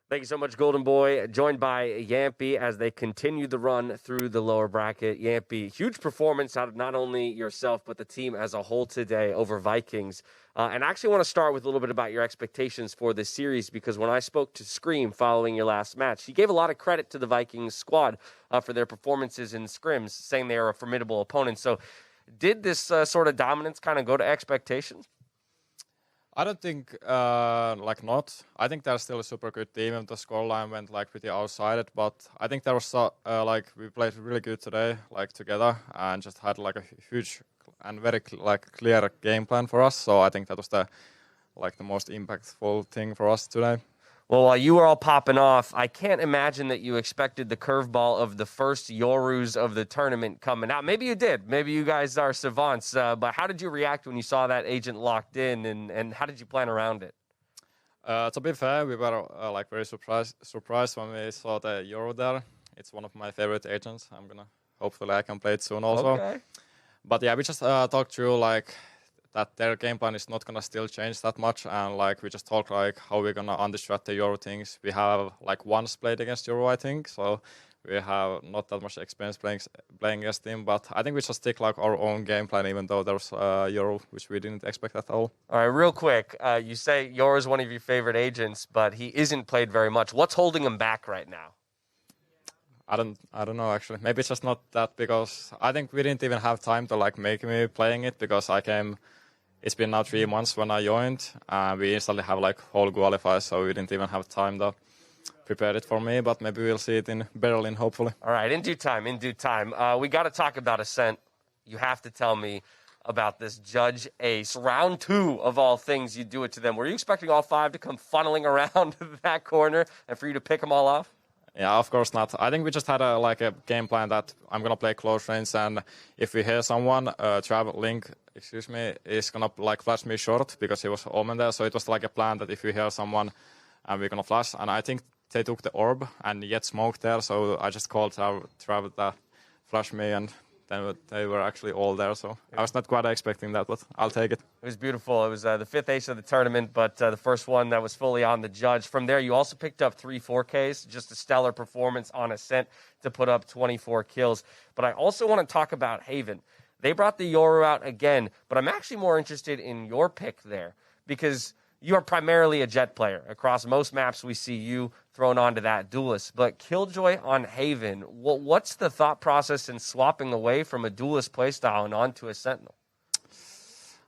Thank you so much, Golden Boy. Joined by Jamppi as they continue the run through the lower bracket. Jamppi, huge performance out of not only yourself, but the team as a whole today over Vikings. And I actually want to start with a little bit about your expectations for this series, because when I spoke to Scream following your last match, he gave a lot of credit to the Vikings squad for their performances in scrims, saying they are a formidable opponent. So did this sort of dominance kind of go to expectations? I don't think not. I think they're still a super good team, and the scoreline went pretty outside. But I think there was we played really good today, together, and just had a huge and very clear game plan for us. So I think that was the most impactful thing for us today. Well, while you were all popping off, I can't imagine that you expected the curveball of the first Yorus of the tournament coming out. Maybe you did. Maybe you guys are savants. But how did you react when you saw that agent locked in, and how did you plan around it? To be fair, we were very surprised when we saw the Euro there. It's one of my favorite agents. Hopefully I can play it soon also. Okay. But yeah, we just talked through that their game plan is not gonna still change that much, and we just talk how we're gonna understrat the Euro things. We have once played against Euro, I think, so we have not that much experience playing against them. But I think we just stick our own game plan, even though there's Euro, which we didn't expect at all. All right, real quick, you say Euro is one of your favorite agents, but he isn't played very much. What's holding him back right now? I don't know actually. Maybe it's just not that, because I think we didn't even have time to make me playing it, because I came. It's been now 3 months when I joined, and we instantly have whole qualifiers, so we didn't even have time to prepare it for me. But maybe we'll see it in Berlin, hopefully. All right, in due time, in due time. We got to talk about Ascent. You have to tell me about this Judge Ace. Round 2 of all things, you do it to them. Were you expecting all 5 to come funneling around that corner and for you to pick them all off? Yeah, of course not. I think we just had a game plan that I'm gonna play close range, and if we hear someone, Link, is gonna flash me short, because he was Omen there. So it was a plan that if we hear someone, and we're gonna flash. And I think they took the orb and yet smoked there. So I just called Trav to flash me, and then they were actually all there. So I was not quite expecting that, but I'll take it. It was beautiful. It was the 5th ace of the tournament, but the first one that was fully on the Judge. From there, you also picked up 3 4Ks, just a stellar performance on Ascent to put up 24 kills. But I also want to talk about Haven. They brought the Yoru out again, but I'm actually more interested in your pick there, because you are primarily a Jet player. Across most maps, we see you thrown onto that Duelist. But Killjoy on Haven, what's the thought process in swapping away from a Duelist playstyle and onto a Sentinel?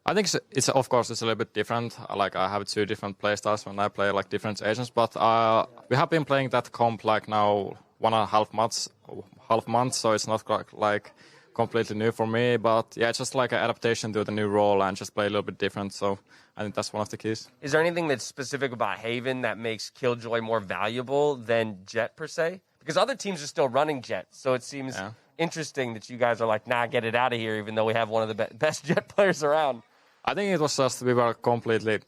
I think it's of course it's a little bit different. I have 2 different playstyles when I play different agents, but we have been playing that comp now 1.5 months, so it's not completely new for me. But yeah, it's just an adaptation to the new role and just play a little bit different. So I think that's one of the keys. Is there anything that's specific about Haven that makes Killjoy more valuable than Jet per se? Because other teams are still running Jet, so it seems interesting that you guys are nah, get it out of here, even though we have one of the best Jet players around. I think it was just we were completely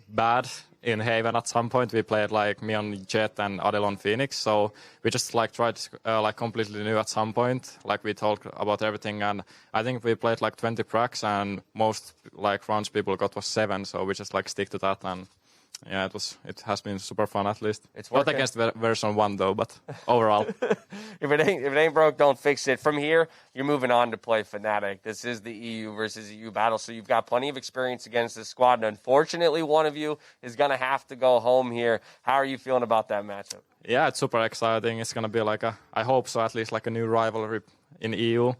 bad in Haven. At some point we played me on Jet and Adel on Phoenix, so we just tried completely new at some point. We talked about everything, and I think we played 20 pracs, and most rounds people got was 7, so we just stick to that. And yeah, it has been super fun, at least. It's working. Not against version 1 though, but overall. If it ain't broke, don't fix it. From here, you're moving on to play Fnatic. This is the EU versus EU battle, so you've got plenty of experience against this squad. And unfortunately, one of you is going to have to go home here. How are you feeling about that matchup? Yeah, it's super exciting. It's going to be I hope so, at least a new rivalry in EU.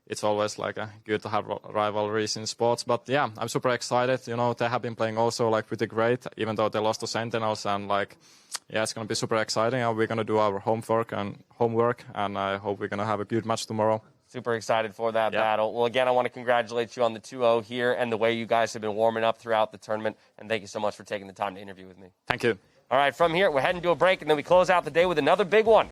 It's always good to have rivalries in sports. But yeah, I'm super excited. They have been playing also pretty great, even though they lost to Sentinels. And yeah, it's going to be super exciting. And we're going to do our homework, and I hope we're going to have a good match tomorrow. Super excited for that battle. Well, again, I want to congratulate you on the 2-0 here and the way you guys have been warming up throughout the tournament. And thank you so much for taking the time to interview with me. Thank you. All right, from here, we're heading to a break, and then we close out the day with another big one.